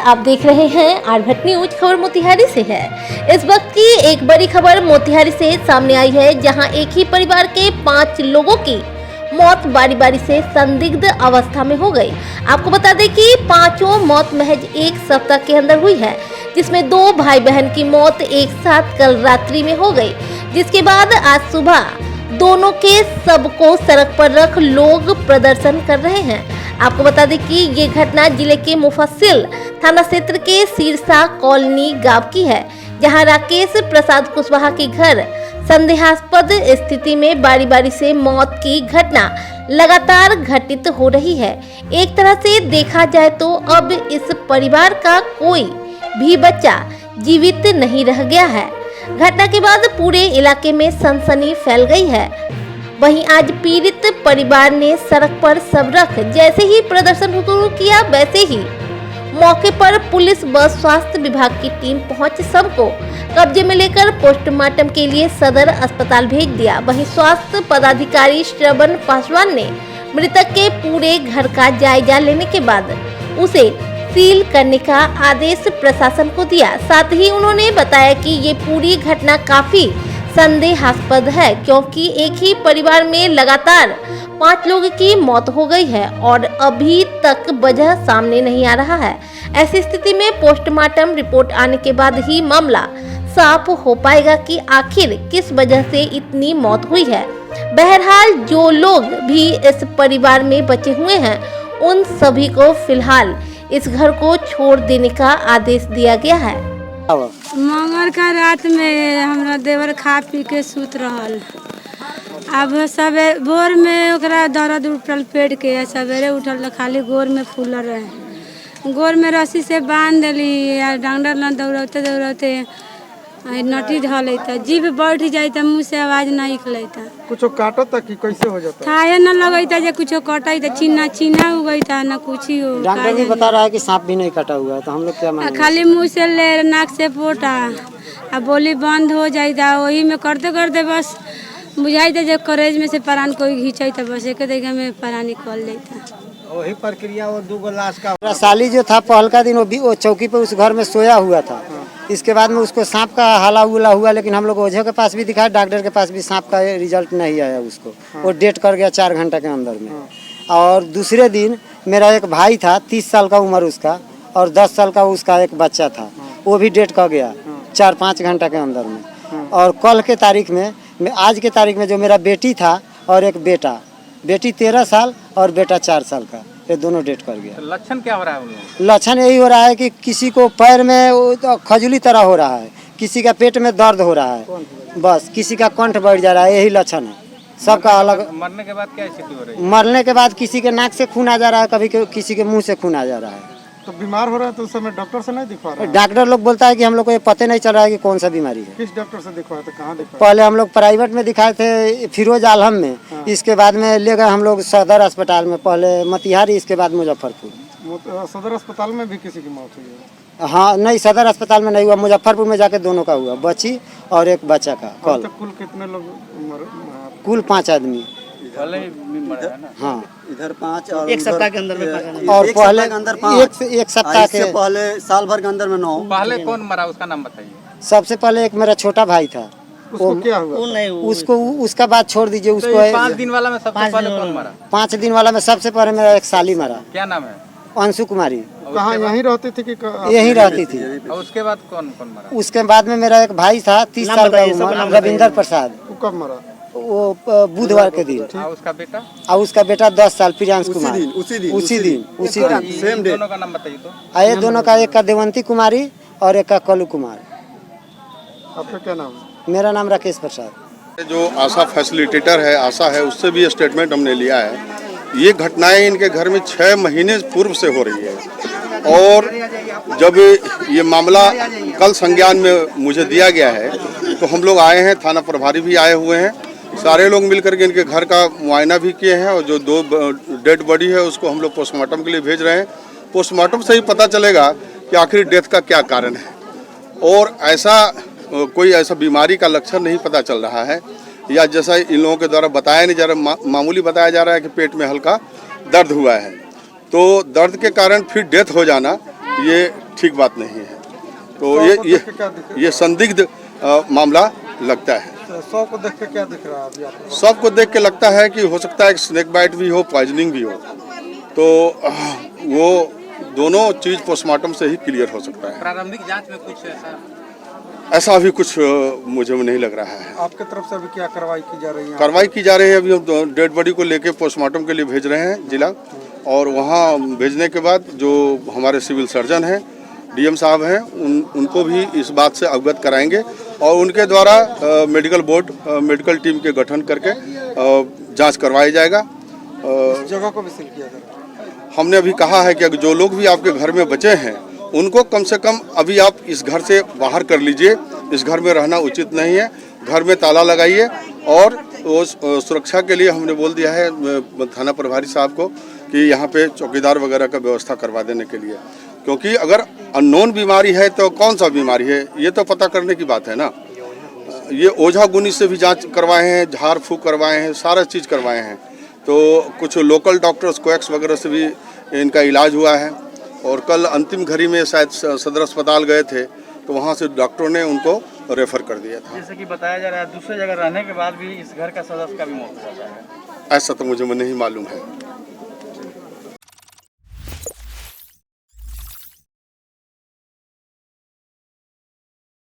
आप देख रहे हैं आरभट न्यूज। खबर मोतिहारी से है। इस वक्त की एक बड़ी खबर मोतिहारी से सामने आई है, जहां एक ही परिवार के 5 लोगों की मौत बारी बारी से संदिग्ध अवस्था में हो गई। आपको बता दें कि पांचों मौत महज एक सप्ताह के अंदर हुई है, जिसमें 2 भाई बहन की मौत एक साथ कल रात्रि में हो गई, जिसके बाद आज सुबह दोनों के शव को सड़क पर रख लोग प्रदर्शन कर रहे हैं। आपको बता दें कि ये घटना जिले के मुफस्सिल थाना क्षेत्र के सिरसा कॉलोनी गांव की है, जहां राकेश प्रसाद कुशवाहा के घर संदेहास्पद स्थिति में बारी बारी से मौत की घटना लगातार घटित हो रही है। एक तरह से देखा जाए तो अब इस परिवार का कोई भी बच्चा जीवित नहीं रह गया है। घटना के बाद पूरे इलाके में सनसनी फैल गई है। वहीं आज पीड़ित परिवार ने सड़क पर शव रख जैसे ही प्रदर्शन शुरू किया, वैसे ही मौके पर पुलिस व स्वास्थ्य विभाग की टीम पहुंच शव को कब्जे में लेकर पोस्टमार्टम के लिए सदर अस्पताल भेज दिया। वहीं स्वास्थ्य पदाधिकारी श्रवण पासवान ने मृतक के पूरे घर का जायजा लेने के बाद उसे सील करने का आदेश प्रशासन को दिया। साथ ही उन्होंने बताया कि ये पूरी घटना काफी संदेहास्पद है, क्योंकि एक ही परिवार में लगातार 5 लोगों की मौत हो गई है और अभी तक वजह सामने नहीं आ रहा है। ऐसी स्थिति में पोस्टमार्टम रिपोर्ट आने के बाद ही मामला साफ हो पाएगा कि आखिर किस वजह से इतनी मौत हुई है। बहरहाल जो लोग भी इस परिवार में बचे हुए हैं, उन सभी को फिलहाल इस घर को छोड़ देने का आदेश दिया गया है। मंगल का रात में हमरा देवर खा पी के सूत रहल। अब सवेरे भोर में ओकरा दर्द उठल पेट के, सवेरे उठल खाली गोर में फूल रहे। गोर में रस्सी से बांध देली, डॉक्टर न दौड़ते दौड़ते नटी ढलता, जीभ बैठ जाता, मुँह से आवाज नहीं निकलता। कुछ काटता कि कैसे हो जाता? थाहे न लगता जे कुछ कटता, चीना चीना उगता न कुछ हो। डॉक्टर भी बता रहा है कि सांप भी नहीं कटा हुआ है, तो हम लोग क्या मानेंगे? खाली मुँह से ले, नाक से पोटा, अब बोली बंद हो जाता। वही में करते करते बस बुझाई जब करेज में से प्राण कोई घींचता, बस एक देखा में प्राण निकल जाता। वही प्रक्रिया वो 2 लाश का। साली जो था पहल का दिन वो चौकी पे उस घर में सोया हुआ था। इसके बाद में उसको सांप का हाला उला हुआ, लेकिन हम लोग ओझे के पास भी दिखाया, डॉक्टर के पास भी सांप का रिजल्ट नहीं आया उसको। वो डेट कर गया 4 घंटा के अंदर में। और दूसरे दिन मेरा एक भाई था, 30 साल का उम्र उसका, और 10 साल का उसका एक बच्चा था, वो भी डेट कर गया 4-5 घंटा के अंदर में। और कल के तारीख में, आज के तारीख में जो मेरा बेटी था और एक बेटा, बेटी 13 साल और बेटा 4 साल का, ये दोनों डेट कर गया। तो लक्षण क्या हो रहा है? लक्षण यही हो रहा है कि किसी को पैर में खजुली तरह हो रहा है, किसी का पेट में दर्द हो रहा है, बस किसी का कंठ बढ़ जा रहा है, यही लक्षण है सबका अलग। मरने के बाद क्या स्थिति हो रही है? मरने के बाद किसी के नाक से खून आ जा रहा है, कभी किसी के मुंह से खून आ जा रहा है। तो बीमार हो रहा है तो उस समय डॉक्टर से नहीं दिखवा रहा है? डॉक्टर लोग बोलता है कि हम लोग को ये पता नहीं चल रहा है कि कौन सा बीमारी है। किस डॉक्टर से दिखवाया था, कहाँ दिखवाया? पहले हम लोग प्राइवेट में दिखाए थे, फिरोज आलम में। इसके बाद में ले गए हम लोग सदर अस्पताल में, पहले मोतिहारी, इसके बाद मुजफ्फरपुर। सदर अस्पताल में भी किसी की मौत हुई है? हाँ नहीं, सदर अस्पताल में नहीं हुआ, मुजफ्फरपुर में जाके दोनों का हुआ, बच्ची और एक बच्चा का। कल कुल कितने लोग? कुल 5 आदमी। हाँ, इधर 5 और एक सप्ताह के अंदर में, और पहले एक सप्ताह के पहले साल भर के अंदर में 9। पहले कौन मरा उसका नाम बताइए। सबसे पहले एक मेरा छोटा भाई था, उसको क्या हुआ? उसको उसका बात छोड़ दीजिए। उसको 5 दिन वाला में सबसे पहले कौन मरा? 5 दिन वाला में सबसे पहले मेरा एक साली मरा। क्या नाम है? अंशु कुमारी। कहाँ यहीं रहती थी कि यहीं रहती थी? और उसके बाद कौन कौन मरा? उसके बाद में मेरा एक भाई था, 30 साल का उम्र, रविंदर प्रसाद। वो कब मरा? वो बुधवार के दिन। और उसका बेटा? और उसका बेटा 10 साल, प्रियांश कुमार। उसी दिन सेम डे। दोनों का नाम बताइए तो। ये दोनों का, एक का देवंती कुमारी और एक का कलू कुमार। आपका क्या नाम है? मेरा नाम राकेश प्रसाद। जो आशा फैसिलिटेटर है, आशा है, उससे भी स्टेटमेंट हमने लिया है। ये घटनाएं इनके घर में 6 महीने पूर्व से हो रही है, और जब ये मामला कल संज्ञान में मुझे दिया गया है तो हम लोग आए हैं, थाना प्रभारी भी आए हुए हैं, सारे लोग मिलकर के इनके घर का मुआयना भी किए हैं, और जो 2 डेड बॉडी है उसको हम लोग पोस्टमार्टम के लिए भेज रहे हैं। पोस्टमार्टम से ही पता चलेगा कि आखिर डेथ का क्या कारण है, और ऐसा कोई ऐसा बीमारी का लक्षण नहीं पता चल रहा है, या जैसा इन लोगों के द्वारा बताया नहीं जा रहा, मामूली बताया जा रहा है कि पेट में हल्का दर्द हुआ है, तो दर्द के कारण फिर डेथ हो जाना ये ठीक बात नहीं है। तो ये संदिग्ध मामला लगता है। 100 को देख के क्या दिख रहा है अभी आपको? सबको देख के लगता है कि हो सकता है स्नेक बाइट भी हो, पॉइजनिंग भी हो। तो वो दोनों चीज पोस्टमार्टम से ही क्लियर हो सकता है। प्रारंभिक जांच में कुछ ऐसा अभी कुछ मुझे नहीं लग रहा है। आपके तरफ से अभी क्या कार्रवाई की जा रही है? कार्रवाई की जा रही है। अभी हम डेड बॉडी को लेके पोस्टमार्टम के लिए भेज रहे हैं जिला, और वहाँ भेजने के बाद जो हमारे सिविल सर्जन हैं, डीएम साहब हैं, उनको भी इस बात से अवगत कराएंगे और उनके द्वारा मेडिकल बोर्ड मेडिकल टीम के गठन करके जांच करवाया जाएगा। इस जगह को भी सील किया जा रहा है। हमने अभी कहा है कि जो लोग भी आपके घर में बचे हैं उनको कम से कम अभी आप इस घर से बाहर कर लीजिए। इस घर में रहना उचित नहीं है। घर में ताला लगाइए और वो सुरक्षा के लिए हमने बोल दिया है थाना प्रभारी साहब को कि यहाँ पे चौकीदार वगैरह का व्यवस्था करवा देने के लिए, क्योंकि अगर अननोन बीमारी है तो कौन सा बीमारी है ये तो पता करने की बात है ना। ये ओझा गुनी से भी जांच करवाए हैं, झाड़ फूक करवाए हैं, सारा चीज़ करवाए हैं। तो कुछ लोकल डॉक्टर्स कोएक्स वगैरह से भी इनका इलाज हुआ है। और कल अंतिम घड़ी में शायद सदर अस्पताल गए थे तो वहाँ से डॉक्टरों ने उनको रेफर कर दिया था। जैसे कि बताया जा रहा है दूसरी जगह रहने के बाद भी इस घर का सदस्य का भी मौत हो जाता है। ऐसा तो मुझे नहीं मालूम है।